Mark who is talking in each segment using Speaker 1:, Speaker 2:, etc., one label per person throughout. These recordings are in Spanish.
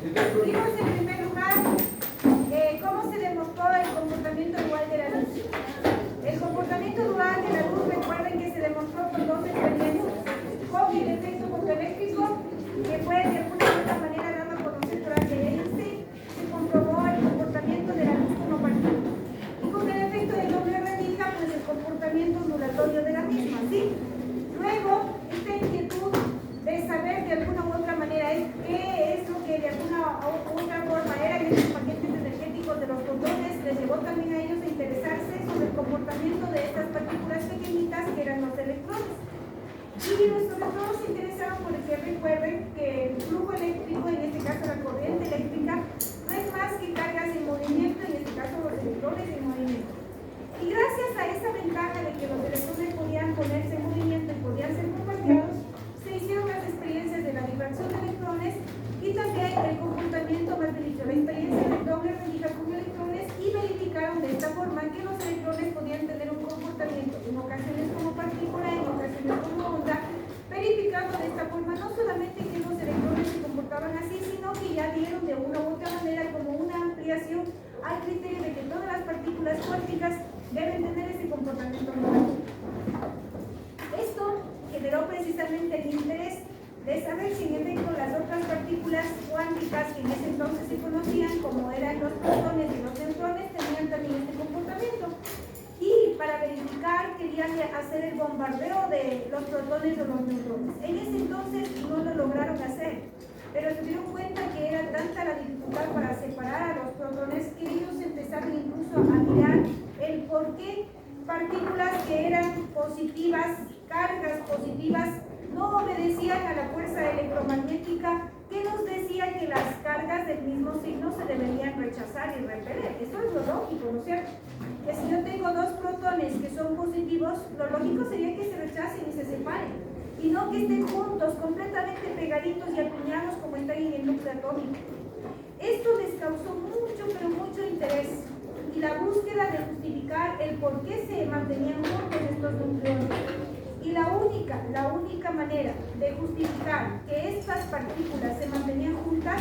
Speaker 1: Vimos en primer lugar cómo se demostró el comportamiento dual de la luz. El comportamiento dual de la luz, recuerden que se demostró con dos experiencias. Con el efecto fotoeléctrico, que fue de alguna u otra manera dado a conocer por Einstein, se comprobó el comportamiento de la luz como partícula. Y con el efecto del doble rendija, pues el comportamiento ondulatorio de la misma, ¿sí? Luego, esta inquietud de saber de alguna u otra manera qué es lo que de alguna u otra forma eran esos paquetes energéticos de los fotones, les llevó también a ellos a interesarse sobre el comportamiento de estas partículas pequeñitas que eran los electrones. Y sobre todo se interesaron porque recuerden que el flujo eléctrico, en este caso la corriente eléctrica, no es más que cargas en movimiento, en este caso los electrones en movimiento. Y gracias a esa ventaja de que los electrones podían ponerse en movimiento y podían ser bombardeados, se hicieron las experiencias de la difracción de electrones y también el comportamiento, más bien dicho, la experiencia de doble rendija con electrones, y verificaron de esta forma que los electrones podían tener un comportamiento en ocasiones como partícula, en ocasiones como onda, verificando de esta forma no solamente que los electrones se comportaban así, sino que ya dieron de una u otra manera como una ampliación al criterio de que todas las partículas cuánticas deben tener ese comportamiento ondulatorio. Esto generó precisamente el interés de saber si en efecto las otras partículas cuánticas que en ese entonces se conocían, como eran los protones y los neutrones, tenían también este comportamiento. Y para verificar querían hacer el bombardeo de los protones o los neutrones. En ese entonces no lo lograron hacer, pero se dieron cuenta que era tanta la dificultad para separar a los protones que ellos empezaron incluso a mirar el por qué partículas que eran positivas, cargas positivas, no obedecían a la fuerza electromagnética que nos decía que las cargas del mismo signo se deberían rechazar y repeler. Eso es lo lógico, ¿no es cierto? Que si yo tengo dos protones que son positivos, lo lógico sería que se rechacen y se separen, y no que estén juntos, completamente pegaditos y apiñados como están en el núcleo atómico. Esto les causó mucho, pero mucho interés, y la búsqueda de justificar el por qué se mantenían juntos estos nucleones. Y la única manera de justificar que estas partículas se mantenían juntas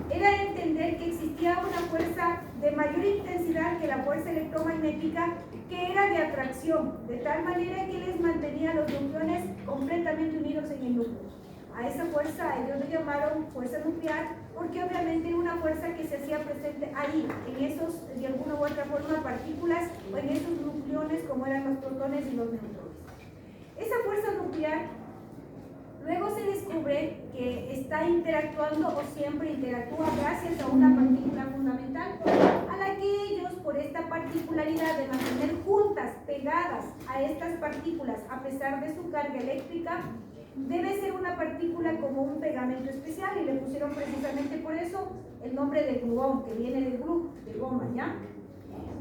Speaker 1: era entender que existía una fuerza de mayor intensidad que la fuerza electromagnética, que era de atracción, de tal manera que les mantenía los nucleones completamente unidos en el núcleo. A esa fuerza ellos le llamaron fuerza nuclear, porque obviamente era una fuerza que se hacía presente ahí, en esos, de alguna u otra forma, partículas, o en esos nucleones como eran los protones y los neutrones. Esa fuerza nuclear luego se descubre que está interactuando o siempre interactúa gracias a una partícula fundamental, a la que ellos, por esta particularidad de mantener juntas, pegadas a estas partículas a pesar de su carga eléctrica, debe ser una partícula como un pegamento especial, y le pusieron precisamente por eso el nombre de gluón, que viene del glú, de goma, ¿ya?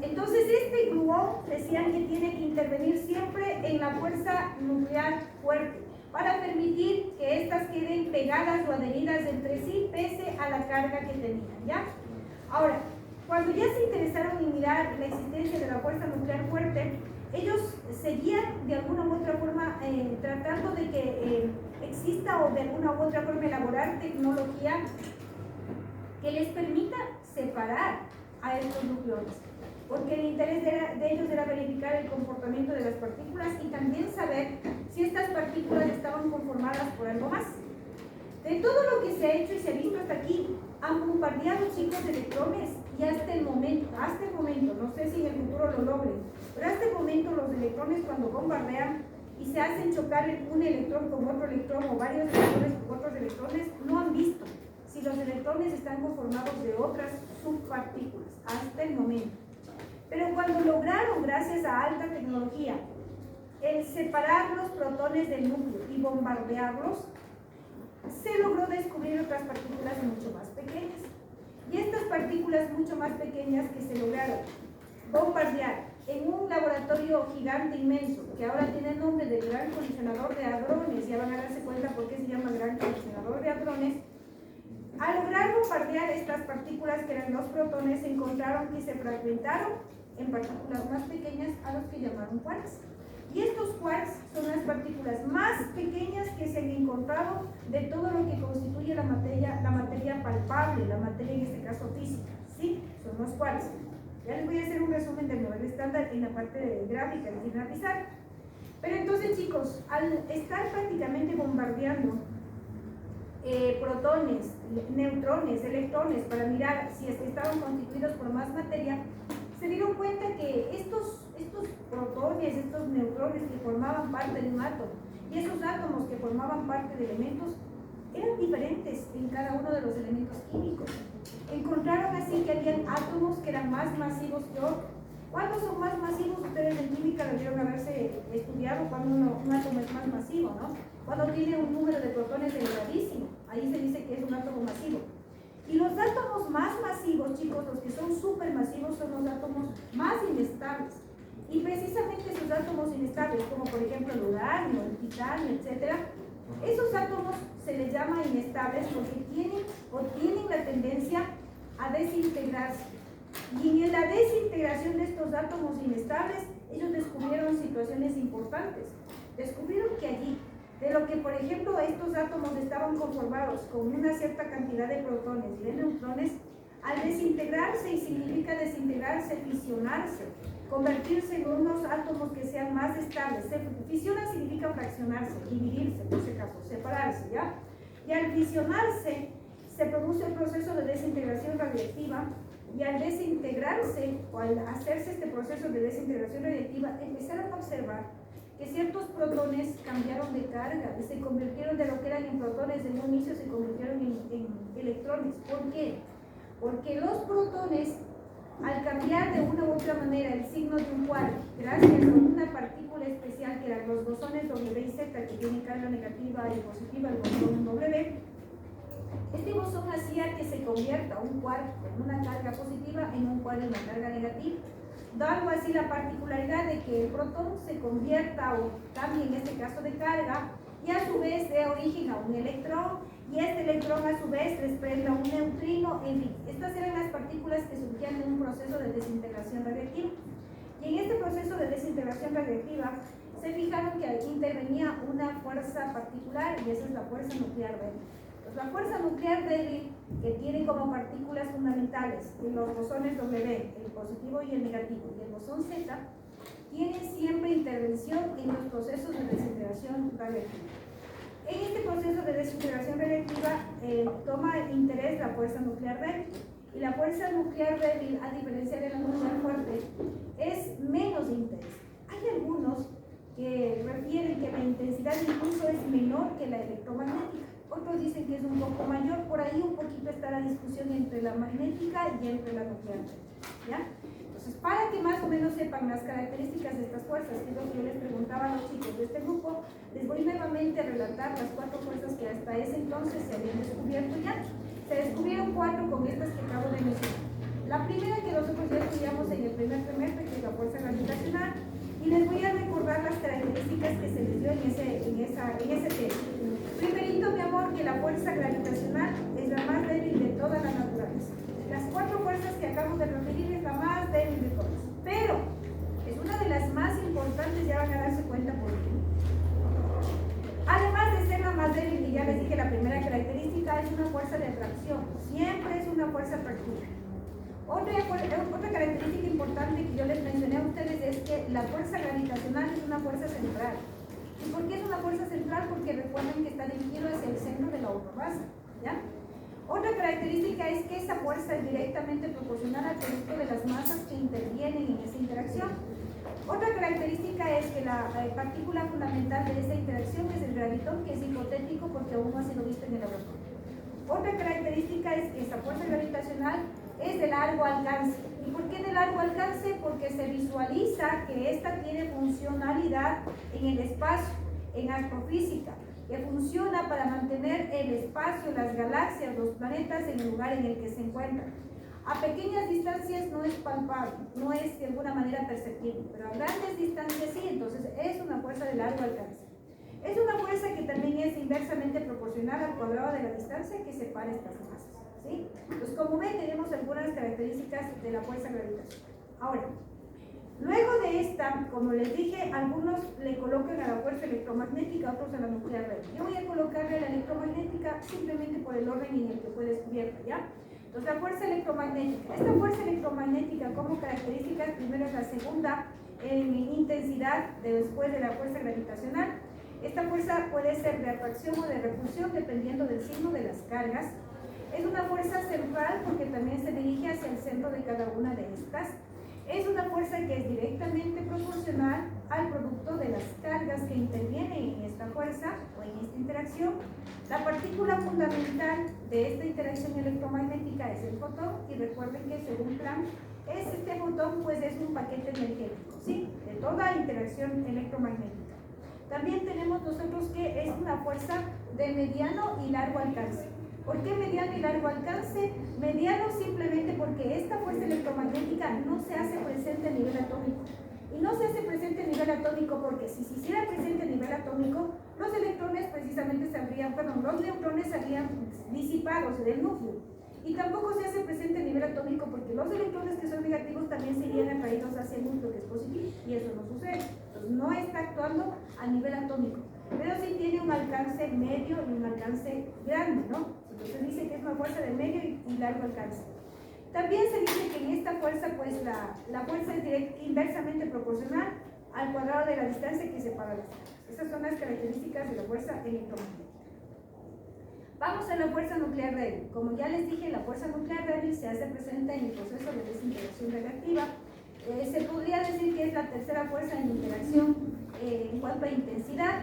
Speaker 1: Entonces este gluón decían que tiene que intervenir siempre en la fuerza nuclear fuerte para permitir que éstas queden pegadas o adheridas entre sí pese a la carga que tenían, ¿ya? Ahora, cuando ya se interesaron en mirar la existencia de la fuerza nuclear fuerte, ellos seguían de alguna u otra forma tratando de que exista o de alguna u otra forma elaborar tecnología que les permita separar a estos nucleones, porque el interés de ellos era verificar el comportamiento de las partículas y también saber si estas partículas estaban conformadas por algo más. De todo lo que se ha hecho y se ha visto hasta aquí, han bombardeado chicos electrones, y hasta el momento, no sé si en el futuro lo logren, pero hasta el momento los electrones, cuando bombardean y se hacen chocar un electrón con otro electrón o varios electrones con otros electrones, no han visto si los electrones están conformados de otras subpartículas, hasta el momento. Pero cuando lograron, gracias a alta tecnología, el separar los protones del núcleo y bombardearlos, se logró descubrir otras partículas mucho más pequeñas. Y estas partículas mucho más pequeñas que se lograron bombardear en un laboratorio gigante inmenso, que ahora tiene el nombre de Gran Colisionador de Hadrones, ya van a darse cuenta por qué se llama Gran Colisionador de Hadrones. Al lograr bombardear estas partículas que eran los protones, se encontraron que se fragmentaron en partículas más pequeñas, a los que llamaron quarks. Y estos quarks son las partículas más pequeñas que se han encontrado de todo lo que constituye la materia palpable inestable, la materia en este caso física, ¿sí? Son los quarks. Ya les voy a hacer un resumen del nivel estándar en la parte de gráfica, es decir, la pizarra. Pero entonces, chicos, al estar prácticamente bombardeando protones, neutrones, electrones, para mirar si es que estaban constituidos por más materia, se dieron cuenta que estos protones, estos neutrones que formaban parte de un átomo y esos átomos que formaban parte de elementos eran diferentes en cada uno de los elementos químicos. Encontraron así que habían átomos que eran más masivos que otros. ¿Cuándo son más masivos? Ustedes en química debieron haberse estudiado cuando un átomo es más masivo, ¿no? Cuando tiene un número de protones elevadísimo, ahí se dice que es un átomo masivo. Y los átomos más masivos, chicos, los que son supermasivos, son los átomos más inestables. Y precisamente esos átomos inestables, como por ejemplo el uranio, el titanio, etc., esos átomos se les llama inestables porque tienen la tendencia a desintegrarse. Y en la desintegración de estos átomos inestables, ellos descubrieron situaciones importantes. Descubrieron que allí, de lo que por ejemplo estos átomos estaban conformados con una cierta cantidad de protones y de neutrones, al desintegrarse, y significa desintegrarse, fisionarse, convertirse en unos átomos que sean más estables. Fisiona significa fraccionarse, dividirse, en este caso, separarse, ¿ya? Y al fisionarse, se produce el proceso de desintegración radiactiva, y al desintegrarse, o al hacerse este proceso de desintegración radiactiva, empezaron a observar que ciertos protones cambiaron de carga y se convirtieron de lo que eran en protones en un inicio, se convirtieron en electrones. ¿Por qué? Porque los protones, al cambiar de una u otra manera el signo de un quark, gracias a una partícula especial que eran los bosones W y Z, que tienen carga negativa y positiva, el bosón W, este bosón hacía que se convierta un quark con una carga positiva en un quark en una carga negativa, dando así la particularidad de que el protón se convierta o cambie en este caso de carga y a su vez dé origen a un electrón, y este electrón a su vez desprenda un neutrino. En fin, estas eran las partículas que surgían en un proceso de desintegración radiactiva. Y en este proceso de desintegración radiactiva se fijaron que intervenía una fuerza particular, y esa es la fuerza nuclear débil. Pues la fuerza nuclear débil, que tiene como partículas fundamentales los bosones W, el positivo y el negativo, y el bosón Z, tiene siempre intervención en los procesos de desintegración radiactiva. En este proceso de desintegración radiactiva toma interés la fuerza nuclear débil, y la fuerza nuclear débil, a diferencia de la nuclear fuerte, es menos intensa. Hay algunos que refieren que la intensidad incluso es menor que la electromagnética, otros dicen que es un poco mayor. Por ahí un poquito está la discusión entre la magnética y entre la nuclear, ¿ya? Entonces, para que más o menos sepan las características de estas fuerzas, que es lo que yo les preguntaba a los chicos de este grupo, les voy nuevamente a relatar las 4 fuerzas que hasta ese entonces se habían descubierto ya. Se descubrieron 4 con estas que acabo de mencionar. La primera que nosotros ya estudiamos en el primer trimestre, que es la fuerza gravitacional, y les voy a recordar las características que se les dio en ese texto. Primerito, mi amor, que la fuerza gravitacional es la más débil de toda la naturaleza. Las 4 fuerzas que acabo de referir es la más débil de todas, pero es una de las más importantes, ya van a darse cuenta por qué. Además de ser la más débil, y ya les dije, la primera característica es una fuerza de atracción, siempre es una fuerza atractiva. Otra característica importante que yo les mencioné a ustedes es que la fuerza gravitacional es una fuerza central. ¿Y por qué es una fuerza central? Porque recuerden que está dirigido hacia el centro de la otra base, ¿ya? Otra característica es que esa fuerza es directamente proporcional al producto de las masas que intervienen en esa interacción. Otra característica es que la partícula fundamental de esta interacción es el gravitón, que es hipotético porque aún no ha sido visto en el laboratorio. Otra característica es que esta fuerza gravitacional es de largo alcance. ¿Y por qué de largo alcance? Porque se visualiza que esta tiene funcionalidad en el espacio, en astrofísica, que funciona para mantener el espacio, las galaxias, los planetas en el lugar en el que se encuentran. A pequeñas distancias no es palpable, no es de alguna manera perceptible, pero a grandes distancias sí. Entonces es una fuerza de largo alcance. Es una fuerza que también es inversamente proporcional al cuadrado de la distancia que separa estas masas, ¿sí? Pues como ven, tenemos algunas características de la fuerza gravitacional. Ahora, luego de esta, como les dije, algunos le colocan a la fuerza electromagnética, otros a la nuclear débil. Yo voy a colocarle a la electromagnética simplemente por el orden en el que fue descubierta, ¿ya? Entonces, la fuerza electromagnética. Esta fuerza electromagnética como características, primero es la segunda en intensidad después de la fuerza gravitacional. Esta fuerza puede ser de atracción o de repulsión dependiendo del signo de las cargas. Es una fuerza central porque también se dirige hacia el centro de cada una de estas. Es una fuerza que es directamente proporcional al producto de las cargas que intervienen en esta fuerza o en esta interacción. La partícula fundamental de esta interacción electromagnética es el fotón, y recuerden que según Planck, este fotón pues es un paquete energético, ¿sí? De toda interacción electromagnética. También tenemos nosotros que es una fuerza de mediano y largo alcance. ¿Por qué mediano y largo alcance? Mediano simplemente porque esta fuerza electromagnética no se hace presente a nivel atómico. Y no se hace presente a nivel atómico porque si se hiciera presente a nivel atómico, los electrones precisamente saldrían, perdón, los neutrones salían disipados del núcleo. Y tampoco se hace presente a nivel atómico porque los electrones que son negativos también serían atraídos hacia el núcleo que es positivo, y eso no sucede. Entonces no está actuando a nivel atómico, pero sí tiene un alcance medio y un alcance grande, ¿no? Entonces dice que es una fuerza de medio y largo alcance. También se dice que en esta fuerza, pues la fuerza es inversamente proporcional al cuadrado de la distancia que separa las cargas. Esas son las características de la fuerza electromagnética. Vamos a la fuerza nuclear débil. Como ya les dije, la fuerza nuclear débil se hace presente en el proceso de desintegración radiactiva. Se podría decir que es la tercera fuerza en interacción en cuanto a intensidad.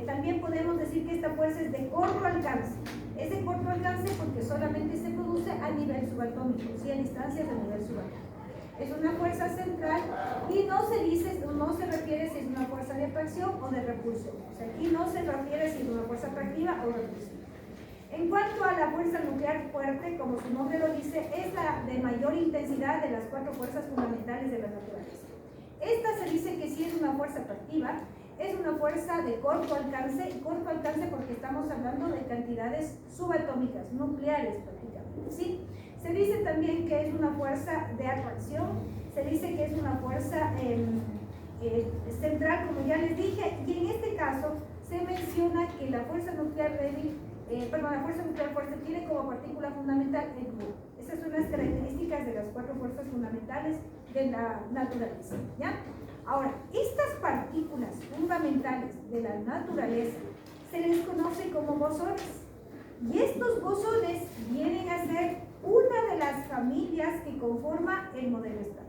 Speaker 1: También podemos decir que esta fuerza es de corto alcance. Es de corto alcance porque solamente se produce a nivel subatómico, ¿sí? A distancias a nivel subatómico. Es una fuerza central y no se dice, no se refiere si es una fuerza de atracción o de repulsión. O sea, aquí no se refiere si es una fuerza atractiva o repulsiva. En cuanto a la fuerza nuclear fuerte, como su nombre lo dice, es la de mayor intensidad de las cuatro fuerzas fundamentales de la naturaleza. Esta se dice que sí es una fuerza atractiva, es una fuerza de corto alcance porque estamos hablando de cantidades subatómicas, nucleares prácticamente, ¿sí? Se dice también que es una fuerza de atracción, se dice que es una fuerza central, como ya les dije, y en este caso se menciona que la fuerza nuclear débil, la fuerza nuclear fuerte tiene como partícula fundamental el gluón. Esas son las características de las cuatro fuerzas fundamentales de la naturaleza, ¿ya? Ahora, estas partículas fundamentales de la naturaleza se les conoce como bosones. Y estos bosones vienen a ser una de las familias que conforma el modelo estándar.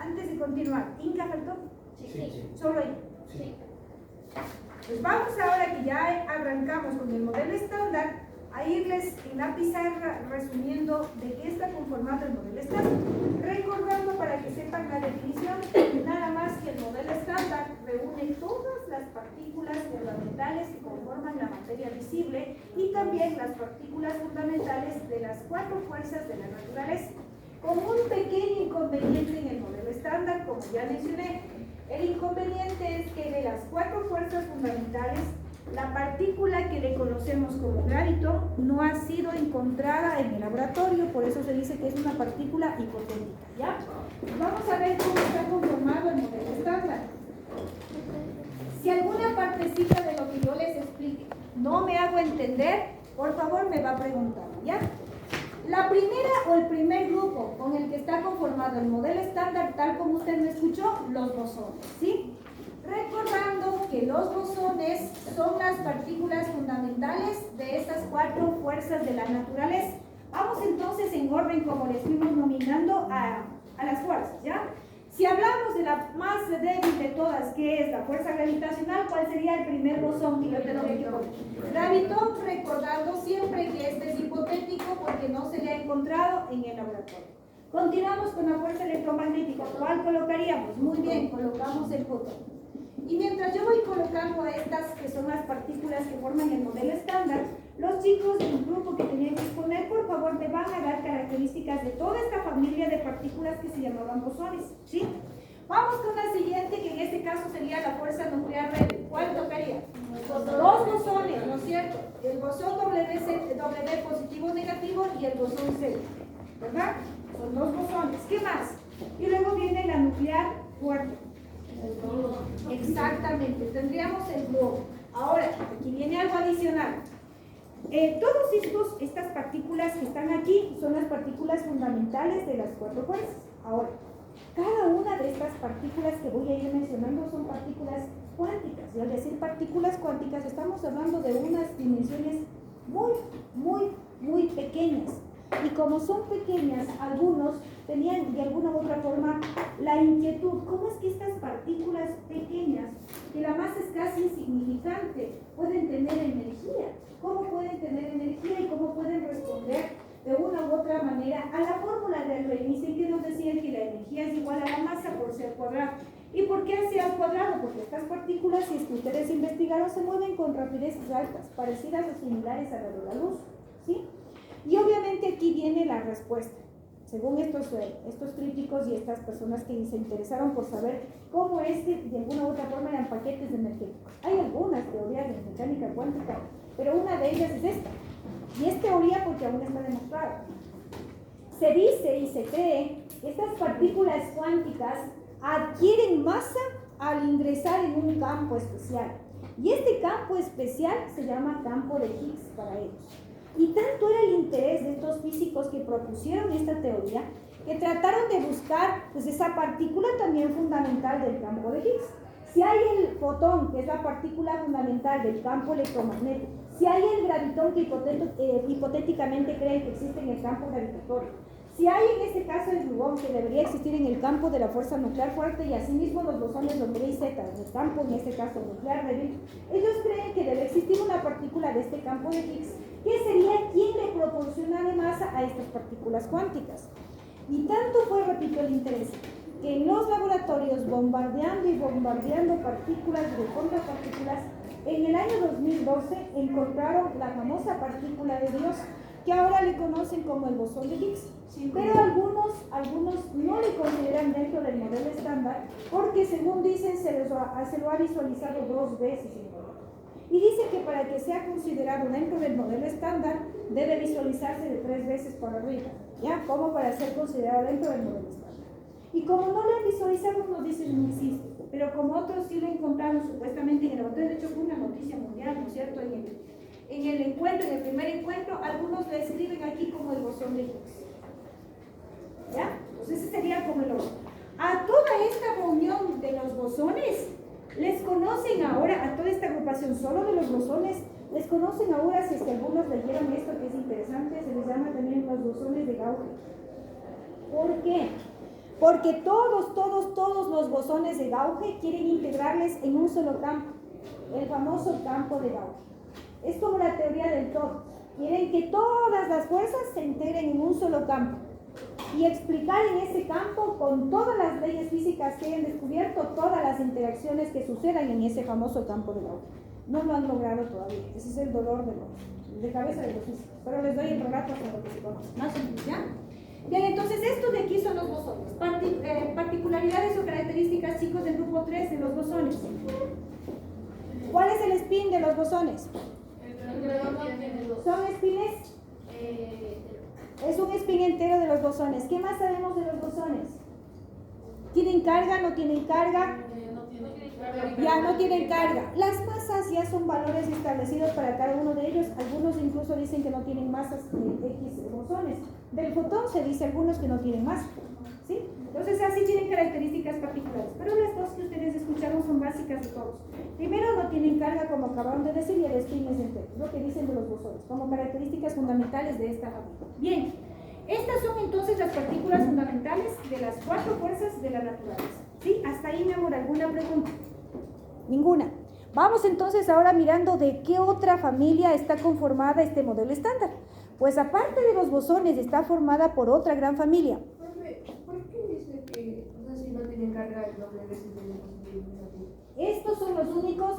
Speaker 1: Antes de continuar, ¿Inca faltó? Sí. ¿Solo ahí? Sí. Pues vamos ahora que ya arrancamos con el modelo estándar a irles en la pizarra resumiendo de qué está conformado el modelo estándar. Recordando para que sepan la definición, nada más que el modelo estándar reúne todas las partículas fundamentales que conforman la materia visible y también las partículas fundamentales de las cuatro fuerzas de la naturaleza. Con un pequeño inconveniente en el modelo estándar, como ya mencioné. El inconveniente es que de las cuatro fuerzas fundamentales, la partícula que le conocemos como gravitón no ha sido encontrada en el laboratorio, por eso se dice que es una partícula hipotética, ¿ya? Vamos a ver cómo está conformado el modelo estándar. Si alguna partecita de lo que yo les explique no me hago entender, por favor me va preguntando, ¿ya? La primera o el primer grupo con el que está conformado el modelo estándar, tal como usted me escuchó, los bosones, ¿sí? Recordando que los bosones son las partículas fundamentales de estas cuatro fuerzas de la naturaleza. Vamos entonces en orden como les fuimos nominando a las fuerzas, ¿ya? Si hablamos de la más débil de todas, que es la fuerza gravitacional, ¿cuál sería el primer bosón que yo tengo que poner? Gravitón, recordando siempre que este es hipotético porque no se le ha encontrado en el laboratorio. Continuamos con la fuerza electromagnética. ¿Cuál colocaríamos? Muy bien, colocamos el fotón. Y mientras yo voy colocando a estas que son las partículas que forman el modelo estándar, los chicos del grupo que tenían que exponer, por favor, me van a dar características de toda esta familia de partículas que se llamaban bosones, ¿sí? Vamos con la siguiente, que en este caso sería la fuerza nuclear débil. ¿Cuál tocaría? Los bosones, ¿no es cierto? El bosón W positivo negativo y el bosón C, ¿verdad? Son dos bosones. ¿Qué más? Y luego viene la nuclear fuerte. Exactamente, tendríamos el globo. Ahora, aquí viene algo adicional. Todas estas partículas que están aquí son las partículas fundamentales de las cuatro fuerzas. Ahora, cada una de estas partículas que voy a ir mencionando son partículas cuánticas. Y al decir partículas cuánticas estamos hablando de unas dimensiones muy pequeñas. Y como son pequeñas, algunos tenían de alguna u otra forma la inquietud: ¿cómo es que estas partículas pequeñas, que la masa es casi insignificante, pueden tener energía? ¿Cómo pueden tener energía y cómo pueden responder de una u otra manera a la fórmula de Einstein, que nos decía que la energía es igual a la masa por C al cuadrado? ¿Y por qué C al cuadrado? Porque estas partículas, si es que ustedes investigaron, se mueven con rapideces altas, parecidas o similares a la de la luz, ¿sí? Y obviamente aquí viene la respuesta. Según estos críticos y estas personas que se interesaron por saber cómo es que de alguna u otra forma eran paquetes energéticos. Hay algunas teorías de mecánica cuántica, pero una de ellas es esta. Y es teoría porque aún está demostrada. Se dice y se cree que estas partículas cuánticas adquieren masa al ingresar en un campo especial. Y este campo especial se llama campo de Higgs para ellos. Y tanto era el interés de estos físicos que propusieron esta teoría, que trataron de buscar pues, esa partícula también fundamental del campo de Higgs. Si hay el fotón, que es la partícula fundamental del campo electromagnético, si hay el gravitón que hipotéticamente creen que existe en el campo gravitatorio, si hay en este caso el gluón que debería existir en el campo de la fuerza nuclear fuerte, y asimismo los bosones W y Z en el campo, en este caso nuclear débil, ellos creen que debe existir una partícula de este campo de Higgs que sería quien le proporciona masa a estas partículas cuánticas. Y tanto fue, repito, el interés, que en los laboratorios, bombardeando partículas de contrapartículas, en el año 2012 encontraron la famosa partícula de Dios, que ahora le conocen como el bosón de Higgs. Pero algunos no le consideran dentro del modelo estándar, porque según dicen se lo ha visualizado 2 veces en el modelo. Y dice que para que sea considerado dentro del modelo estándar debe visualizarse de 3 veces para arriba, ¿ya? Como para ser considerado dentro del modelo estándar. Y como no lo han visualizado, nos dicen no existe. Pero como otros sí lo encontraron supuestamente en el laboratorio, de hecho fue una noticia mundial, ¿no es cierto? En el primer encuentro, algunos le escriben aquí como el bosón de Higgs. ¿Ya? Pues ese sería como el otro. A toda esta reunión de los bosones, les conocen ahora, a toda esta agrupación solo de los bosones, les conocen ahora, si es que algunos leyeron esto que es interesante, se les llama también los bosones de Gauge. ¿Por qué? Porque todos los bosones de Gauge quieren integrarles en un solo campo, el famoso campo de Gauge. Es como la teoría del todo. Quieren que todas las fuerzas se integren en un solo campo y explicar en ese campo, con todas las leyes físicas que hayan descubierto, todas las interacciones que sucedan en ese famoso campo de Gauge. No lo han logrado todavía. Ese es el dolor de cabeza de los físicos. Pero les doy el relato hasta lo que se conoce. ¿Más o menos, ya? Bien, entonces estos de aquí son los bosones. Particularidades o características, chicos, del grupo 3 de los bosones. ¿Cuál es el spin de los bosones? ¿Son spines? Es un spin entero de los bosones. ¿Qué más sabemos de los bosones? ¿Tienen carga? ¿No tienen carga? Ya no tienen carga. Las masas ya son valores establecidos para cada uno de ellos. Algunos incluso dicen que no tienen masas X bosones. Del fotón se dice algunos que no tienen masa, ¿sí? Entonces así tienen características particulares. Pero las dos que ustedes escucharon son básicas de todos. Primero, no tienen carga, como acabaron de decir, y el spin es entero, lo que dicen de los bosones, como características fundamentales de esta familia. Bien, estas son entonces las partículas fundamentales de las 4 fuerzas de la naturaleza. ¿Sí? Hasta ahí, mi amor, ¿alguna pregunta? Ninguna. Vamos entonces ahora mirando de qué otra familia está conformada este modelo estándar. Pues aparte de los bosones, está formada por otra gran familia.
Speaker 2: ¿Por qué dice que si no tienen carga el doble veces de positivo y negativo?
Speaker 1: Estos son los únicos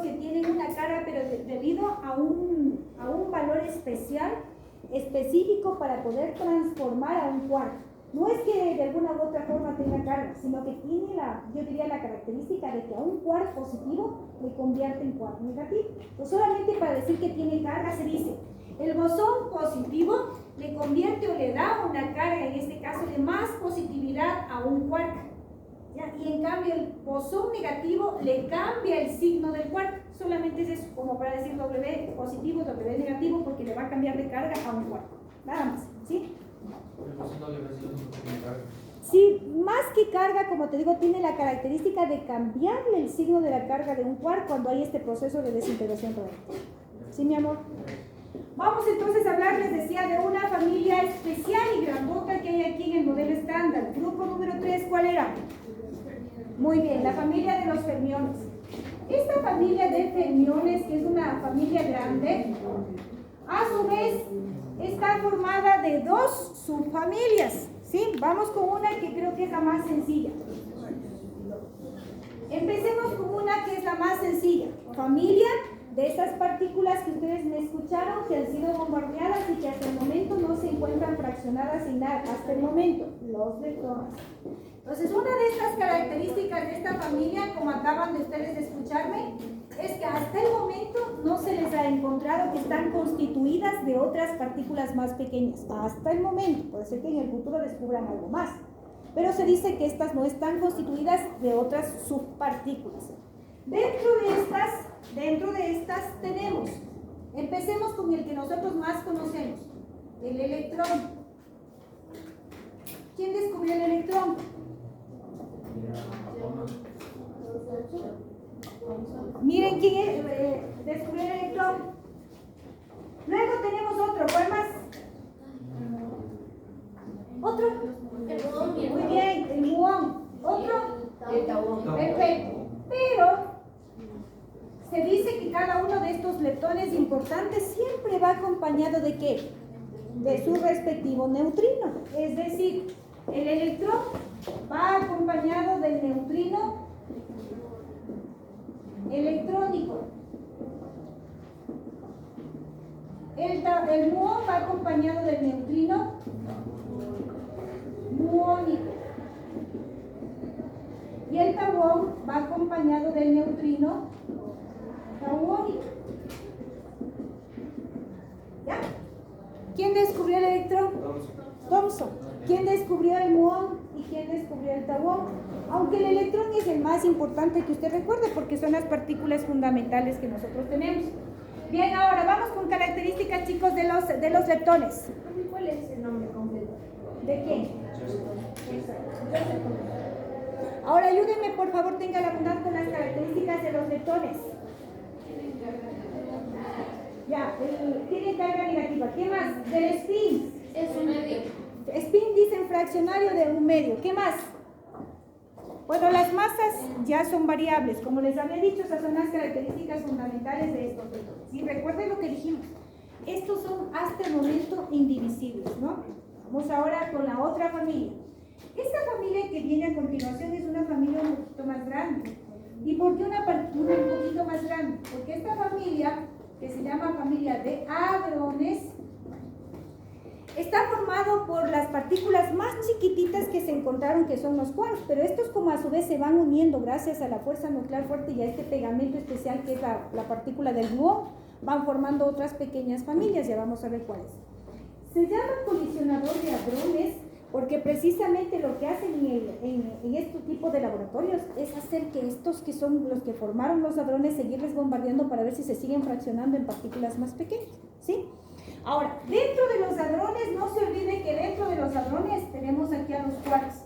Speaker 1: que tienen una carga, pero debido a un valor específico para poder transformar a un quark. No es que de alguna u otra forma tenga carga, sino que tiene la característica de que a un quark positivo le convierte en quark negativo. Pues solamente para decir que tiene carga se dice, el bosón positivo le convierte o le da una carga, en este caso de más positividad, a un quark. ¿Ya? Y en cambio el bosón negativo le cambia el signo del quark. solamente es eso, como para decir W positivo, W negativo, porque le va a cambiar de carga a un quark. Nada más, ¿sí? Sí, más que carga, como te digo, tiene la característica de cambiarle el signo de la carga de un quark cuando hay este proceso de desintegración radiactiva. ¿Sí, mi amor? Vamos entonces a hablar, les decía, de una familia especial y grandota que hay aquí en el modelo estándar. Grupo número 3, ¿cuál era? Muy bien, la familia de los fermiones. Esta familia de fermiones, que es una familia grande, a su vez está formada de dos subfamilias. ¿Sí? Vamos con una que creo que es la más sencilla. Empecemos con una que es la más sencilla. Familia de estas partículas que ustedes me escucharon, que han sido bombardeadas y que hasta el momento no se encuentran fraccionadas en nada. Hasta el momento, los leptones. Entonces, una de estas características de esta familia, como acaban de ustedes escucharme, es que hasta el momento no se les ha encontrado que están constituidas de otras partículas más pequeñas. Hasta el momento, puede ser que en el futuro descubran algo más. Pero se dice que estas no están constituidas de otras subpartículas. Dentro de estas tenemos, empecemos con el que nosotros más conocemos, el electrón. ¿Quién descubrió el electrón? Miren quién descubrió el electrón. Luego tenemos otro, ¿cuál más? ¿Otro? Muy bien, el muón. ¿Otro?
Speaker 2: El tabón.
Speaker 1: Perfecto. Pero se dice que cada uno de estos leptones importantes siempre va acompañado ¿de qué? De su respectivo neutrino. Es decir, el electrón va acompañado del neutrino electrónico. El muón va acompañado del neutrino muónico. Y el tabón va acompañado del neutrino tauónico. ¿Ya? ¿Quién descubrió el electrón? Thomson. ¿Quién descubrió el muón y quién descubrió el tabón? Aunque el electrón es el más importante que usted recuerde porque son las partículas fundamentales que nosotros tenemos. Bien, ahora vamos con características, chicos, de los leptones.
Speaker 2: ¿Cuál es el nombre completo?
Speaker 1: ¿De quién? Ahora ayúdenme, por favor, tenga la bondad con las características de los leptones. Ya, tiene carga negativa. ¿Qué más? Del spin.
Speaker 2: Es un medio.
Speaker 1: Spin dicen fraccionario de un medio. ¿Qué más? Bueno, las masas ya son variables. Como les había dicho, esas son las características fundamentales de estos leptones. Y recuerden lo que dijimos. Estos son hasta el momento indivisibles, ¿no? Vamos ahora con la otra familia. Esta familia que viene a continuación es una familia un poquito más grande. ¿Y por qué una un poquito más grande? Porque esta familia, que se llama familia de hadrones, está formado por las partículas más chiquititas que se encontraron, que son los quarks, pero estos como a su vez se van uniendo gracias a la fuerza nuclear fuerte y a este pegamento especial que es la partícula del gluón, van formando otras pequeñas familias, ya vamos a ver cuáles. Se llama colisionador de hadrones porque precisamente lo que hacen en este tipo de laboratorios es hacer que estos que son los que formaron los hadrones, seguirles bombardeando para ver si se siguen fraccionando en partículas más pequeñas, ¿sí? Ahora, dentro de los hadrones, no se olvide que dentro de los hadrones tenemos aquí a los quarks.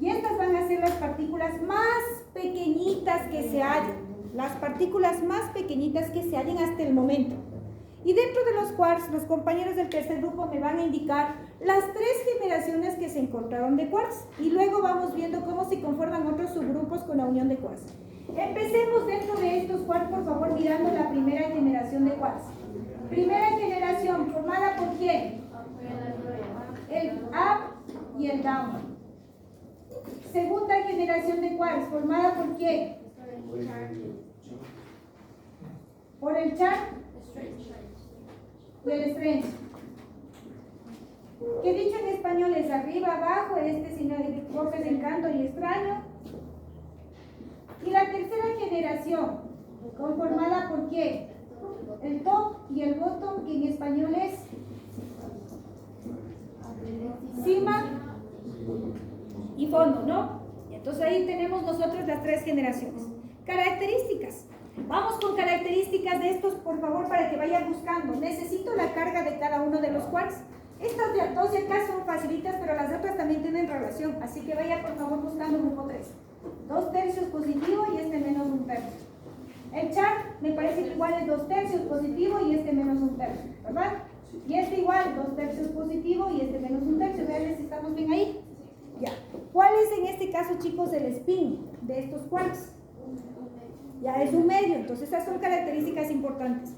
Speaker 1: Y estas van a ser las partículas más pequeñitas que se hallen. Las partículas más pequeñitas que se hallen hasta el momento. Y dentro de los quarks, los compañeros del tercer grupo me van a indicar las 3 generaciones que se encontraron de quarks. Y luego vamos viendo cómo se conforman otros subgrupos con la unión de quarks. Empecemos dentro de estos quarks, por favor, mirando la primera generación de quarks. Primera generación, ¿formada por quién? El up y el down. Segunda generación de quarks, ¿formada por quién? Por el Char y el strange. ¿Qué dicho en español es arriba, abajo? Este signo de cosas de encanto y extraño. Y la tercera generación, conformada por quién? El top y el bottom, que en español es cima y fondo, ¿no? Entonces ahí tenemos nosotros las 3 generaciones. Características. Vamos con características de estos, por favor, para que vayan buscando. Necesito la carga de cada uno de los quarks. Estas dos de acá son facilitas, pero las otras también tienen relación. Así que vaya, por favor, buscando grupo 3. 2/3 positivo y este menos 1/3. El chart me parece que igual es 2/3 positivo y este menos 1/3, ¿verdad? Y este igual, 2/3 positivo y este menos 1/3. Vean si estamos bien ahí. Ya. ¿Cuál es en este caso, chicos, el spin de estos quarks? Ya es un medio, entonces esas son características importantes.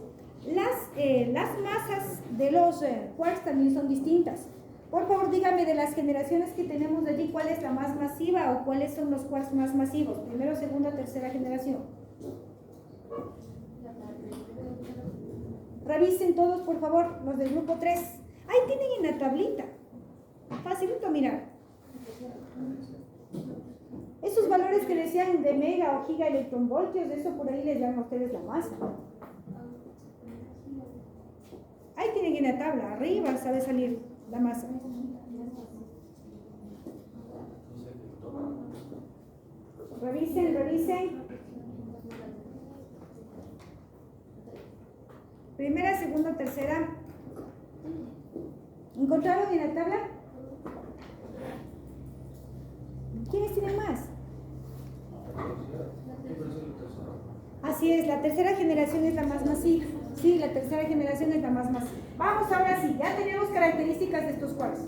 Speaker 1: Las masas de los quarks también son distintas. Por favor, dígame de las generaciones que tenemos de allí, ¿cuál es la más masiva o cuáles son los quarks más masivos? Primero, segunda, tercera generación. Revisen todos, por favor, los del grupo 3. Ahí tienen en la tablita. Facilito mirar. Esos valores que decían de mega o giga electronvoltios, eso por ahí les llaman a ustedes la masa. Ahí tienen en la tabla, arriba sabe salir la masa. Revisen. Primera, segunda, tercera. ¿Encontraron en la tabla? ¿Quiénes tienen más? Así es, la tercera generación es la más masiva. Sí, la tercera generación es la más masiva. Vamos ahora sí, ya tenemos características de estos quarks.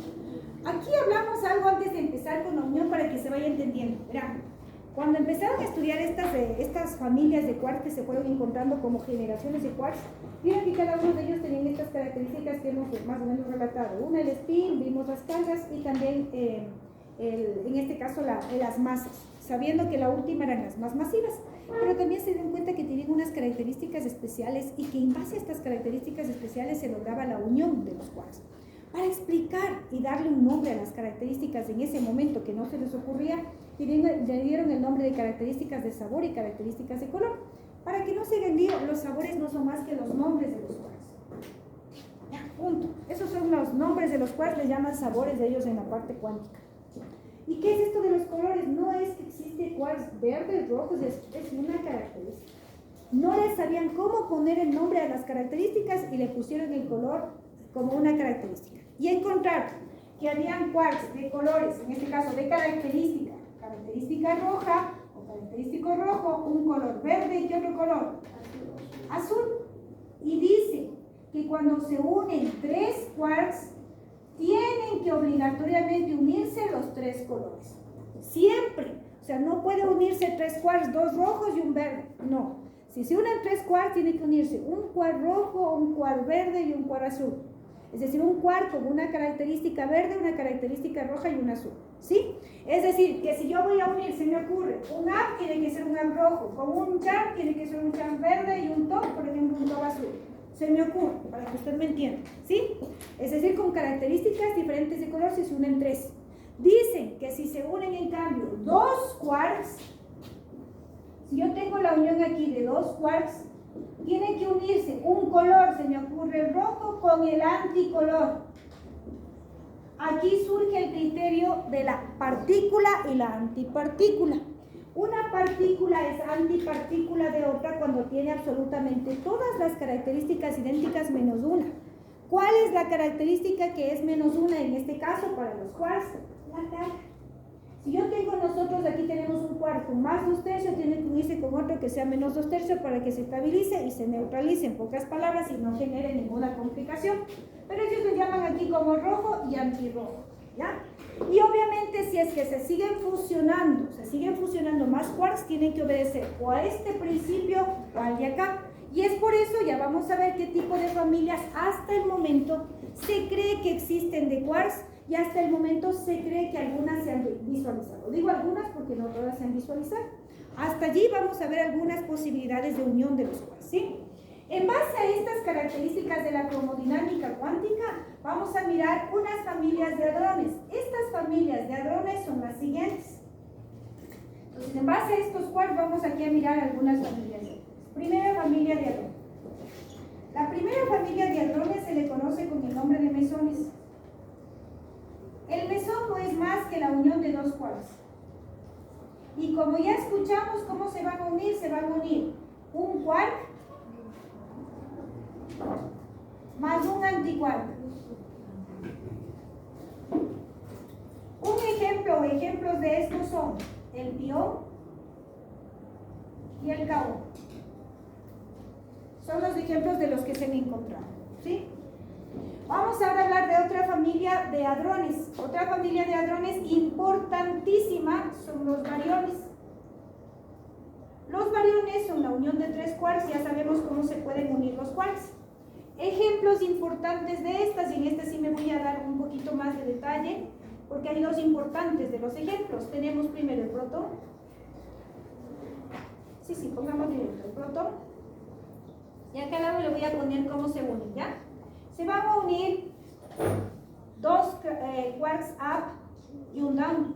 Speaker 1: Aquí hablamos algo antes de empezar con la unión para que se vaya entendiendo. Verán, cuando empezaron a estudiar estas familias de quarks que se fueron encontrando como generaciones de quarks, vieron que cada uno de ellos tenían estas características que hemos más o menos relatado. Una, el spin, vimos las cargas y también, en este caso, las masas, sabiendo que la última eran las más masivas. Pero también se dieron cuenta que tenían unas características especiales y que en base a estas características especiales se lograba la unión de los quarks. Para explicar y darle un nombre a las características en ese momento que no se les ocurría, le dieron el nombre de características de sabor y características de color. Para que no se hagan lío, los sabores no son más que los nombres de los quarks. Ya, punto. Esos son los nombres de los quarks, les llaman sabores de ellos en la parte cuántica. ¿Y qué es esto de los colores? No es que existe quarks verdes, rojos, es una característica. No les sabían cómo poner el nombre a las características y le pusieron el color como una característica. Y encontraron que habían quarks de colores, en este caso de característica roja o característico rojo, un color verde y otro color azul. Y dice que cuando se unen tres quarks, tienen que obligatoriamente unirse los tres colores. Siempre. O sea, no puede unirse tres quarks, dos rojos y un verde. No. Si se unen tres quarks, tiene que unirse un quark rojo, un quark verde y un quark azul. Es decir, un quark con una característica verde, una característica roja y un azul. ¿Sí? Es decir, que si yo voy a unir, se me ocurre, un up tiene que ser un up rojo, con un charm tiene que ser un charm verde y un top, por ejemplo, un top azul. Se me ocurre, para que usted me entienda, ¿sí? Es decir, con características diferentes de color si se unen tres. Dicen que si se unen en cambio dos quarks, si yo tengo la unión aquí de dos quarks, tienen que unirse un color, se me ocurre el rojo, con el anticolor. Aquí surge el criterio de la partícula y la antipartícula. Una partícula es antipartícula de otra cuando tiene absolutamente todas las características idénticas menos una. ¿Cuál es la característica que es menos una en este caso para los quarks? La carga. Si yo tengo nosotros, aquí tenemos un quark con más 2/3, tiene que unirse con otro que sea menos 2/3 para que se estabilice y se neutralice, en pocas palabras, y no genere ninguna complicación. Pero ellos lo llaman aquí como rojo y antirrojo, ¿ya? Y obviamente si es que se siguen fusionando más quarks, tienen que obedecer o a este principio o al de acá. Y es por eso, ya vamos a ver qué tipo de familias hasta el momento se cree que existen de quarks y hasta el momento se cree que algunas se han visualizado. Digo algunas porque no todas se han visualizado. Hasta allí vamos a ver algunas posibilidades de unión de los quarks, ¿sí? En base a estas características de la cromodinámica cuántica, vamos a mirar unas familias de hadrones. Estas familias de hadrones son las siguientes. Entonces, en base a estos quarks, vamos aquí a mirar algunas familias de hadrones. Primera familia de hadrones. La primera familia de hadrones se le conoce con el nombre de mesones. El mesón no es más que la unión de dos quarks. Y como ya escuchamos cómo se van a unir, un quark más un antiquark. Un ejemplo o ejemplos de estos son el pión y el kaón. Son los ejemplos de los que se han encontrado, ¿sí? Vamos ahora a hablar de otra familia de hadrones. Otra familia de hadrones importantísima son los bariones. Los bariones son la unión de 3 quarks, ya sabemos cómo se pueden unir los quarks. Ejemplos importantes de estas, y en este sí me voy a dar un poquito más de detalle, porque hay dos importantes de los ejemplos. Tenemos primero el protón. Sí, pongamos directo el protón. Y acá al lado le voy a poner cómo se unen, ¿ya? Se van a unir dos quarks up y un down.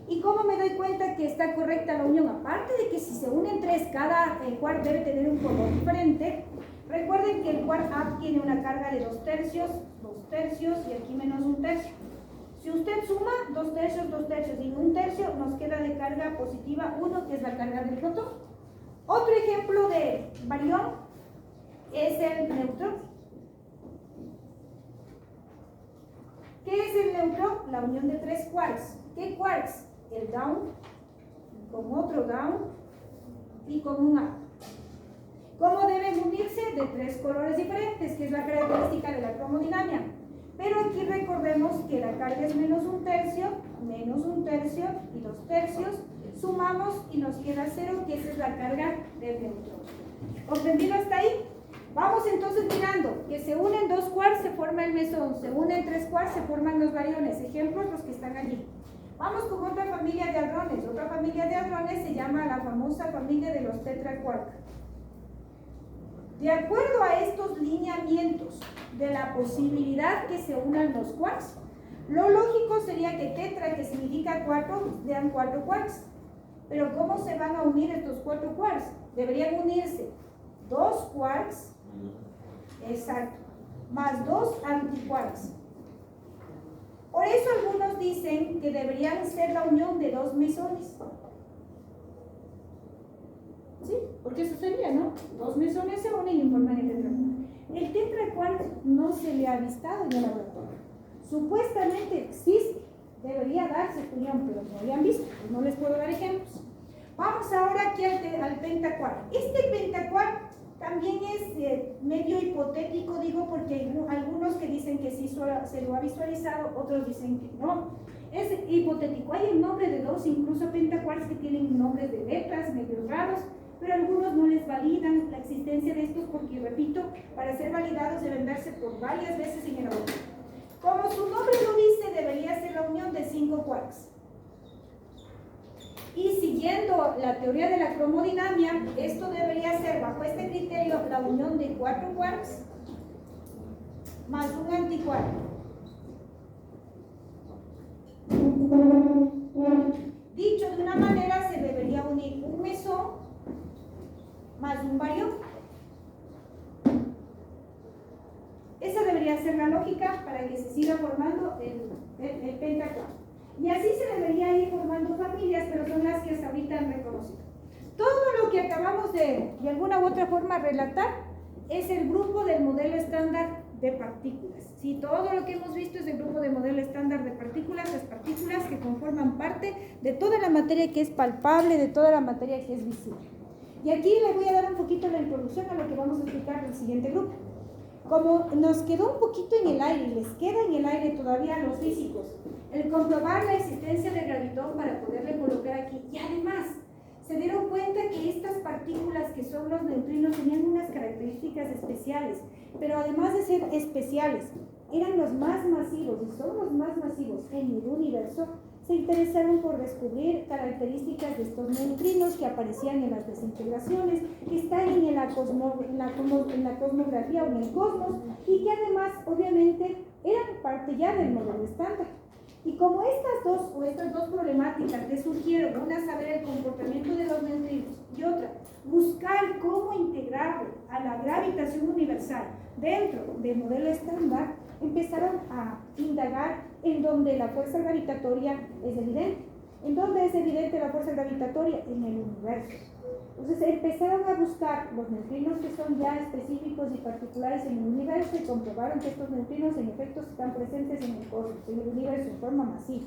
Speaker 1: ¿Y cómo me doy cuenta que está correcta la unión? Aparte de que si se unen 3, cada quark debe tener un color diferente. Recuerden que el quark up tiene una carga de 2 tercios y aquí menos 1 tercio. Si usted suma 2 tercios, 2 tercios y 1 tercio, nos queda de carga positiva 1, que es la carga del protón. Otro ejemplo de barión es el neutrón. ¿Qué es el neutrón? La unión de 3 quarks. ¿Qué quarks? El down, con otro down y con un up. ¿Cómo deben unirse? De 3 colores diferentes, que es la característica de la cromodinámica. Pero aquí recordemos que la carga es menos 1 tercio y 2 tercios. Sumamos y nos queda 0, que esa es la carga del neutrón. ¿Comprendido hasta ahí? Vamos entonces mirando que se unen 2 quarks, se forma el mesón. Se unen 3 quarks, se forman los bariones. Ejemplos los que están allí. Vamos con otra familia de hadrones. Otra familia de hadrones se llama la famosa familia de los tetraquark. De acuerdo a estos lineamientos de la posibilidad que se unan los quarks, lo lógico sería que tetra, que significa 4, sean 4 quarks. Pero ¿cómo se van a unir estos 4 quarks? Deberían unirse 2 quarks, exacto, más 2 antiquarks. Por eso algunos dicen que deberían ser la unión de 2 mesones. ¿Sí? Porque eso sería, ¿no? 2 mesones se unen y forman el tetraquark. El tetraquark no se le ha avistado en el laboratorio. Supuestamente existe, debería darse esta unión, pero no lo han visto, pues no les puedo dar ejemplos. Vamos ahora aquí al pentaquark. Este pentaquark también es medio hipotético, digo, porque hay algunos que dicen que sí se lo ha visualizado, otros dicen que no. Es hipotético. Hay el nombre de 2, incluso pentaquarks que tienen nombres de letras medio raros, pero algunos no les validan la existencia de estos porque, repito, para ser validados deben verse por varias veces en el laboratorio. Como su nombre lo dice, debería ser la unión de 5 quarks. Y siguiendo la teoría de la cromodinámica, esto debería ser, bajo este criterio, la unión de 4 quarks más un antiquark. Dicho de una manera, se debería unir un mesón más un barión. Esa debería ser la lógica para que se siga formando el pentaquark. Y así se debería ir formando familias, pero son las que hasta ahorita han reconocido. Todo lo que acabamos de alguna u otra forma relatar es el grupo del modelo estándar de partículas. Sí, todo lo que hemos visto es el grupo de modelo estándar de partículas, las partículas que conforman parte de toda la materia que es palpable, de toda la materia que es visible. Y aquí les voy a dar un poquito la introducción a lo que vamos a explicar del siguiente grupo. Como nos quedó un poquito en el aire, y les queda en el aire todavía a los físicos, el comprobar la existencia del gravitón para poderle colocar aquí. Y además, se dieron cuenta que estas partículas que son los neutrinos tenían unas características especiales, pero además de ser especiales, eran los más masivos y son los más masivos en el universo. Se interesaron por descubrir características de estos neutrinos que aparecían en las desintegraciones, que están en la cosmografía o en el cosmos, y que además, obviamente, eran parte ya del modelo estándar. Y como estas dos problemáticas les surgieron, una saber el comportamiento de los neutrinos y otra buscar cómo integrarlo a la gravitación universal dentro del modelo estándar, empezaron a indagar en donde la fuerza gravitatoria es evidente. ¿En dónde es evidente la fuerza gravitatoria? En el universo. Entonces empezaron a buscar los neutrinos que son ya específicos y particulares en el universo y comprobaron que estos neutrinos en efecto están presentes en el cosmos, en el universo en forma masiva.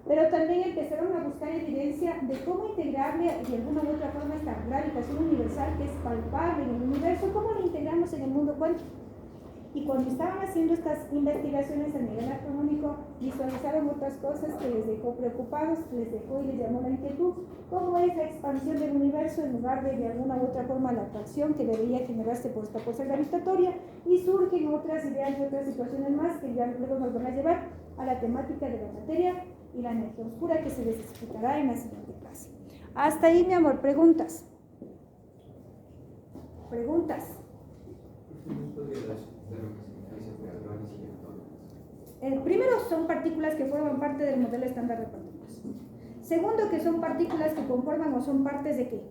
Speaker 1: Pero también empezaron a buscar evidencia de cómo integrarle de alguna u otra forma esta gravitación universal que es palpable en el universo, cómo la integramos en el mundo cuántico. Y cuando estaban haciendo estas investigaciones a nivel astronómico, visualizaron otras cosas que les dejó preocupados, les dejó y les llamó la inquietud, cómo es la expansión del universo en lugar de alguna u otra forma la atracción que debería generarse por esta fuerza gravitatoria, y surgen otras ideas y otras situaciones más que ya luego nos van a llevar a la temática de la materia y la energía oscura que se les explicará en la siguiente clase. Hasta ahí, mi amor, preguntas. ¿Preguntas? Primero, son partículas que forman parte del modelo estándar de partículas. Segundo, que son partículas que conforman o son partes de qué?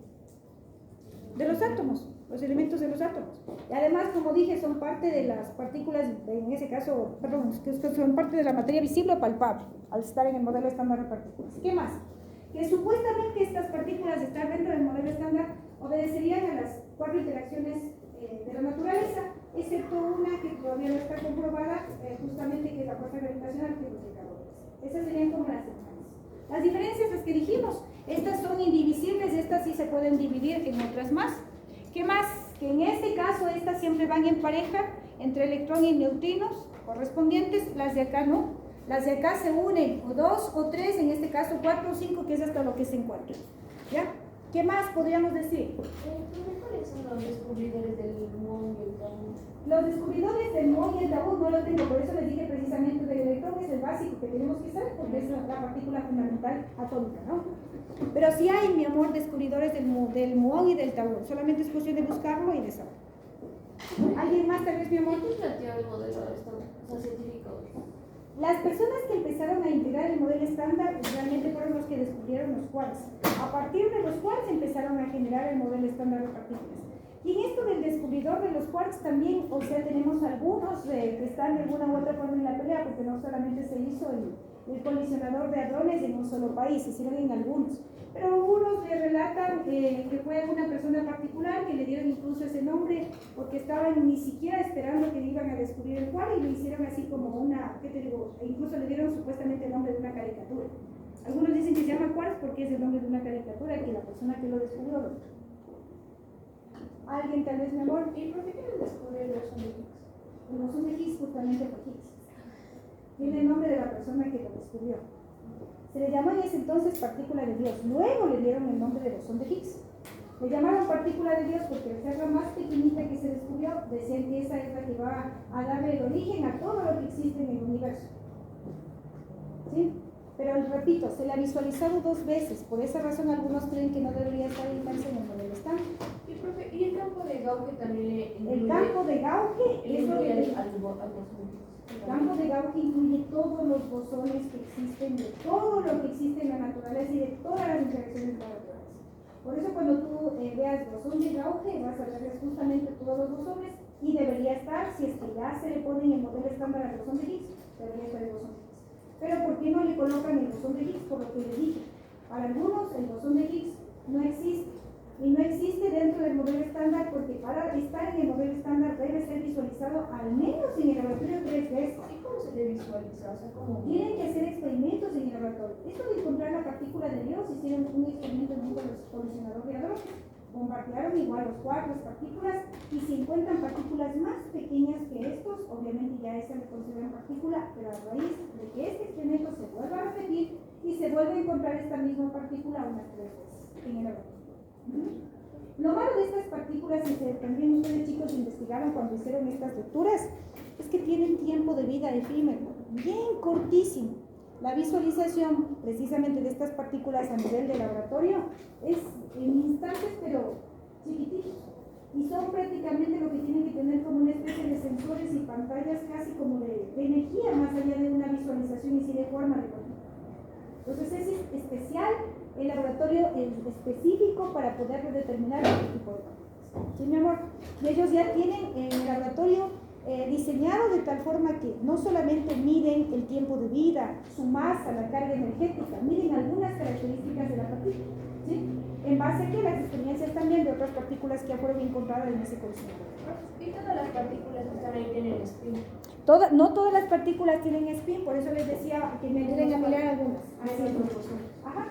Speaker 1: De los átomos, los elementos de los átomos. Y además, como dije, son parte de las partículas, en ese caso, perdón, que son parte de la materia visible o palpable, al estar en el modelo estándar de partículas. ¿Qué más? Que supuestamente estas partículas de estar dentro del modelo estándar obedecerían a las 4 interacciones de la naturaleza, excepto una que todavía no está comprobada, justamente que es la fuerza gravitacional que los indicadores. Esas serían como las diferencias. Las diferencias, las que dijimos, estas son indivisibles, estas sí se pueden dividir en otras más. ¿Qué más? Que en este caso estas siempre van en pareja entre electrón y neutrinos correspondientes, las de acá no. Las de acá se unen o 2 o 3, en este caso 4 o 5, que es hasta lo que se encuentra. ¿Ya? ¿Qué más podríamos decir?
Speaker 2: ¿Cuáles son los descubridores del muón y el taúd?
Speaker 1: Los descubridores del muón y el taúd no los tengo, por eso les dije precisamente del electrón, es el básico que tenemos que saber, porque es la partícula fundamental atómica, ¿no? Pero sí hay, mi amor, descubridores del muón y del taúd, solamente es cuestión de buscarlo y de saber. ¿Alguien más tal vez, mi amor?
Speaker 2: ¿Quién planteó el modelo científico?
Speaker 1: Las personas que empezaron a integrar el modelo estándar realmente fueron los que descubrieron los quarks. A partir de los quarks empezaron a generar el modelo estándar de partículas. Y en esto del descubridor de los quarks también, o sea, tenemos algunos que están de alguna u otra forma en la pelea, porque no solamente se hizo el colisionador de hadrones en un solo país, se hicieron en algunos. Pero algunos le relatan que fue una persona particular que le dieron incluso ese nombre porque estaban ni siquiera esperando que iban a descubrir el quark y lo hicieron así como una, ¿qué te digo? E incluso le dieron supuestamente el nombre de una caricatura. Algunos dicen que se llama quark porque es el nombre de una caricatura que la persona que lo descubrió lo hizo. ¿Alguien tal vez, mi amor?
Speaker 2: ¿Y por qué quieren descubrir los bosón de Higgs?
Speaker 1: El bosón de Higgs justamente por Higgs. Tiene el nombre de la persona que lo descubrió. Se le llamó en ese entonces partícula de Dios. Luego le dieron el nombre de bosón de Higgs. Le llamaron partícula de Dios porque al ser la más pequeñita que se descubrió, decían que esa es la que va a darle el origen a todo lo que existe en el universo. ¿Sí? Pero repito, se la ha visualizado 2 veces. Por esa razón algunos creen que no debería estar inmerso en el modelo estándar.
Speaker 2: ¿Y el campo de Gauge también
Speaker 1: El campo de Gauge es lo que...
Speaker 2: al bosón de Higgs?
Speaker 1: El campo de Gauge incluye todos los bosones que existen, de todo lo que existe en la naturaleza y de todas las interacciones de la naturaleza. Por eso cuando tú veas bosón de Gauge vas a ver justamente todos los bosones y debería estar, si es que ya se le pone en el modelo estándar al bosón de Higgs, debería estar el bosón de Higgs. Pero ¿por qué no le colocan el bosón de Higgs? Por lo que les dije. Para algunos el bosón de Higgs no existe. Y no existe dentro del modelo estándar porque para estar en el modelo estándar debe ser visualizado al menos en el laboratorio 3 veces.
Speaker 2: ¿Y cómo se le visualiza? O sea, ¿cómo?
Speaker 1: Tienen que hacer experimentos en el laboratorio. Esto de encontrar la partícula de Dios, hicieron un experimento en un colisionador de hadrones. Bombardearon igual los quarks, las partículas, y si encuentran partículas más pequeñas que estos, obviamente ya esa le consideran partícula, pero a raíz de que este experimento se vuelva a repetir y se vuelve a encontrar esta misma partícula unas 3 veces en el laboratorio. Lo malo de estas partículas, y también ustedes chicos investigaron cuando hicieron estas lecturas, es que tienen tiempo de vida efímero, bien cortísimo. La visualización precisamente de estas partículas a nivel de laboratorio es en instantes pero chiquititos y son prácticamente lo que tienen que tener como una especie de sensores y pantallas casi como de energía más allá de una visualización y sí de forma de partícula. Entonces es especial el laboratorio específico para poder determinar este tipo de partículas. ¿Sí, mi amor? Y ellos ya tienen el laboratorio diseñado de tal forma que no solamente miden el tiempo de vida, su masa, la carga energética, miden algunas características de la partícula, ¿sí? en base a que las experiencias también de otras partículas que ya fueron encontradas en ese colisionador.
Speaker 2: Y todas las partículas que están ahí tienen spin.
Speaker 1: No todas las partículas tienen spin, por eso les decía que me ayuden a mirar algunas. Así es. Ajá.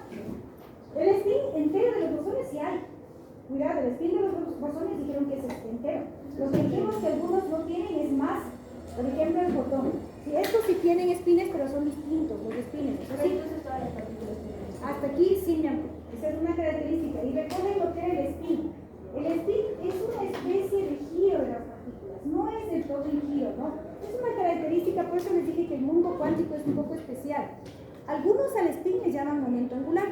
Speaker 1: El spin entero de los bosones sí hay. Cuidado, el spin de los bosones dijeron que es entero. Los que dijimos que algunos no tienen es más. Por ejemplo, el fotón. Si estos sí tienen spines, pero son distintos los spines. Eso sí.
Speaker 2: Entonces todas las partículas tienen spin.
Speaker 1: Hasta aquí sí, mi amor. Esa es una característica. Y recuerden lo que era el spin. El spin es una especie de giro de las partículas. No es del todo un giro, ¿no? Es una característica, por eso les dije que el mundo cuántico es un poco especial. Algunos al spin le llaman momento angular,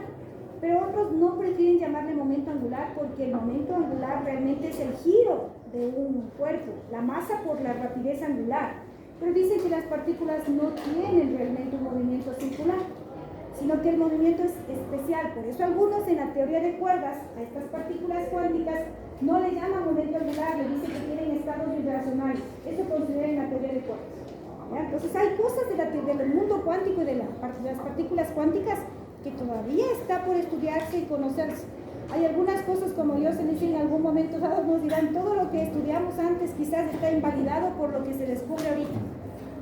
Speaker 1: pero otros no prefieren llamarle momento angular porque el momento angular realmente es el giro de un cuerpo, la masa por la rapidez angular. Pero dicen que las partículas no tienen realmente un movimiento circular, sino que el movimiento es especial. Por eso algunos en la teoría de cuerdas a estas partículas cuánticas no le llaman momento angular, le dicen que tienen estados vibracionales. Eso consideran en la teoría de cuerdas. ¿Ya? Entonces hay cosas de del mundo cuántico y de las partículas cuánticas que todavía está por estudiarse y conocerse. Hay algunas cosas, como yo se dice en algún momento dado, nos dirán, todo lo que estudiamos antes quizás está invalidado por lo que se descubre ahorita.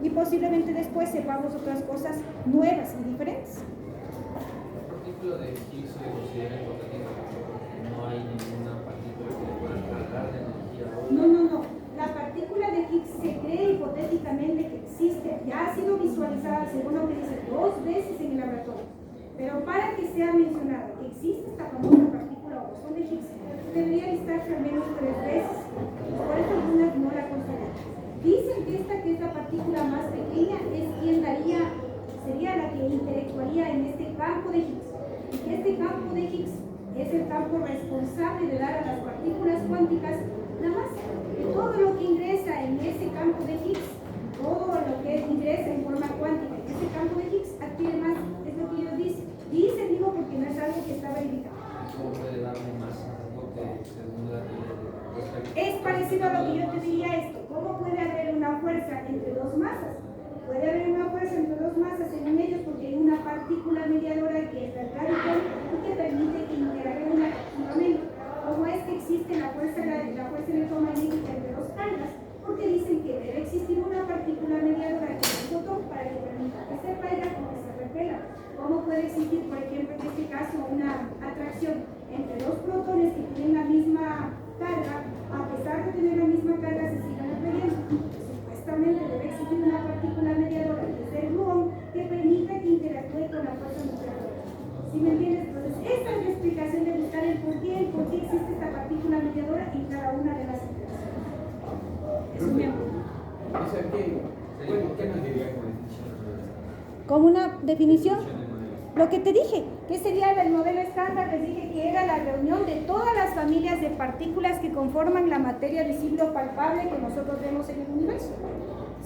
Speaker 1: Y posiblemente después sepamos otras cosas nuevas y diferentes.
Speaker 3: ¿El partícula de Higgs se considera hipotética? No hay ninguna partícula que le pueda cargar de energía a otra.
Speaker 1: No. La partícula de Higgs se cree hipotéticamente que existe. Ya ha sido visualizada, según lo que dice, 2 veces en el laboratorio. Pero para que sea mencionada que existe esta famosa partícula o bosón de Higgs, debería listarse al menos 3 veces. Por eso algunas no la consideran. Dicen que esta, que es la partícula más pequeña, es quien sería la que interactuaría en este campo de Higgs. Y que este campo de Higgs es el campo responsable de dar a las partículas cuánticas la masa. Todo lo que ingresa en ese campo de Higgs, todo lo que ingresa en forma cuántica en ese campo de Higgs adquiere masa. Es lo que ellos dicen. Digo porque no es algo que está verificado.
Speaker 3: ¿Cómo puede darle masa? Algo que según la teoría de
Speaker 1: Es parecido a lo que yo te diría esto. ¿Cómo puede haber una fuerza entre dos masas? Puede haber una fuerza entre dos masas según ellos porque hay una partícula mediadora que es el radical y que permite que interactúen activamente. ¿Cómo es que existe la fuerza electromagnética entre dos cargas? Porque dicen que debe existir una partícula mediadora que es el fotón para que permita que se atraiga o que se repela. ¿Cómo puede existir, por ejemplo, en este caso, una atracción entre dos protones que tienen la misma carga, a pesar de tener la misma carga, se sigan atrayendo? Supuestamente debe existir una partícula mediadora, que es el gluón, que permita que interactúe con la fuerza nuclear. ¿Sí me entiendes? Entonces, esta es la explicación de buscar el por qué existe esta partícula mediadora en cada una de las interacciones. Es un miembro.
Speaker 4: O sea, ¿qué nos diría como definición?
Speaker 1: ¿Como una definición? Lo que te dije, ¿qué sería el modelo estándar? Les dije que era la reunión de todas las familias de partículas que conforman la materia visible o palpable que nosotros vemos en el universo.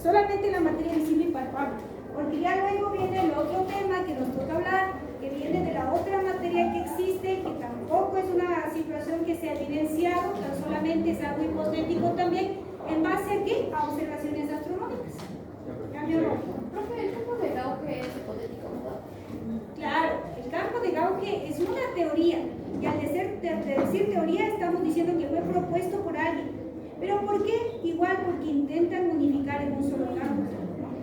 Speaker 1: Solamente la materia visible y palpable. Porque ya luego viene el otro tema que nos toca hablar, que viene de la otra materia que existe, que tampoco es una situación que se ha evidenciado, pero solamente es algo hipotético también, ¿en base a qué? A observaciones astronómicas. ¿Cambio no?
Speaker 2: Profe, el campo de Gauge es hipotético, ¿verdad?
Speaker 1: Claro, el campo de Gauge es una teoría, y al decir teoría estamos diciendo que fue propuesto por alguien. ¿Pero por qué? Igual porque intentan unificar en un solo campo.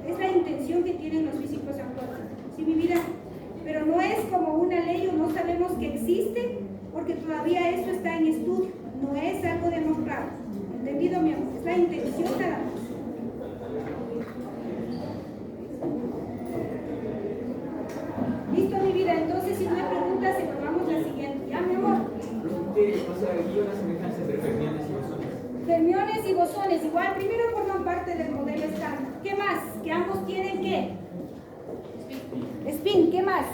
Speaker 1: Es la intención que tienen los físicos actuales. ¿Sí, mi vida? Pero no es como una ley o no sabemos que existe, porque todavía esto está en estudio, no es algo demostrado. ¿Entendido, mi amor? Es la intención nada más. Listo, mi vida. Entonces, si no hay preguntas, evaluamos la siguiente. ¿Ya, mi amor?
Speaker 4: O sea, aquí una semejanza entre fermiones y bosones.
Speaker 1: Fermiones y bosones, igual, primero forman parte del modelo estándar. ¿Qué más? Que ambos tienen ¿qué? Spin. ¿Qué más?